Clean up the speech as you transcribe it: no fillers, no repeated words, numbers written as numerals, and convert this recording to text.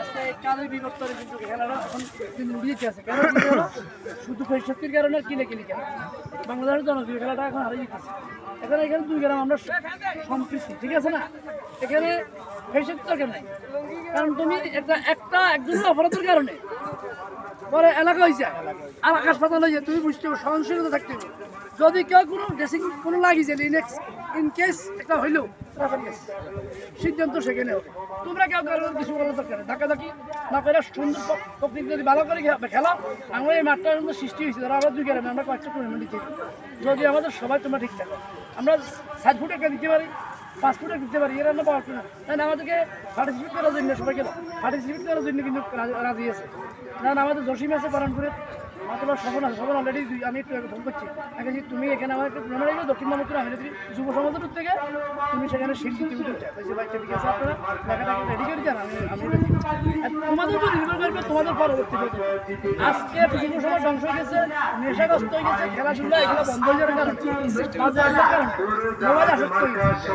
আজকে কালের বিবর্তনে কিন্তু খেলাটা এখন কিন্তু উড়িয়েছে আছে কেন শুধু শক্তির কারণে আর কিনে কিনে কেন বাংলাদেশের জনপ্রিয় খেলাটা এখন হারিয়ে দিতেছে। এখানে দুই গ্রাম আমরা সম্পৃক্তি, ঠিক আছে না? এখানে ফেসের দরকার নাই, কারণ তুমি একজনের অপরাধের কারণে পরে এলাকা হয়ে যায় আর আকাশ পাতাল হয়ে যায়। তুমি বুঝতে হবে, সহনশীলতা থাকতে হবে। যদি কেউ কোনো ড্রেসিং কোনো লাগিয়ে যায় ইন কেস একটা হইলেও সিদ্ধান্ত সেখানে হবে। তোমরা কেউ কিছু করার দরকার নেই, ধাক্কাধাক্কি না করে সুন্দর প্রকৃতি যদি ভালো করে খেলা। আমরা এই মাঠটা সৃষ্টি হয়েছে, ধরো আমরা দুই গ্রামে আমরা কয়েকটা টুর্নামেন্ট দিতে যদি আমাদের সবাই তোমরা ঠিক থাকো, আমরা 60 ফুট একটা দিতে পারি, 5 ফুট দিতে পারি, এর আমরা পাওয়ার না। তাই আমাদেরকে পার্টিসিপেট করার জন্য সবাইকে পার্টিসিপেট করার জন্য কিন্তু রাজি আছে। কারণ আমাদের জসিম আছে পালনপুরে, তোমার সফল আছে, সফল অলরেডি আমি একটু ফোন করছি দেখেছি তুমি এখানে আমার একটু টুর্নামেন্ট আসবে দক্ষিণ মামুদপুর আমি যুব সমাজের থেকে তুমি সেখানে শিল্পী টিভিতে উঠে বাইকটা ঠিক আছে, আপনারা লেখাটাকে রেডি করে দেন, আমি তোমাদের উপর নির্ভর করবে তোমাদের পরবর্তী প্রজন্ম। আজকে যুব সমাজ ধ্বংস হয়ে গেছে, নেশাগ্রস্ত হয়ে গেছে, খেলাধুলা এগুলো বন্ধ হয়ে যাওয়ার কারণে মোবাইল আসক্ত হয়ে গেছে।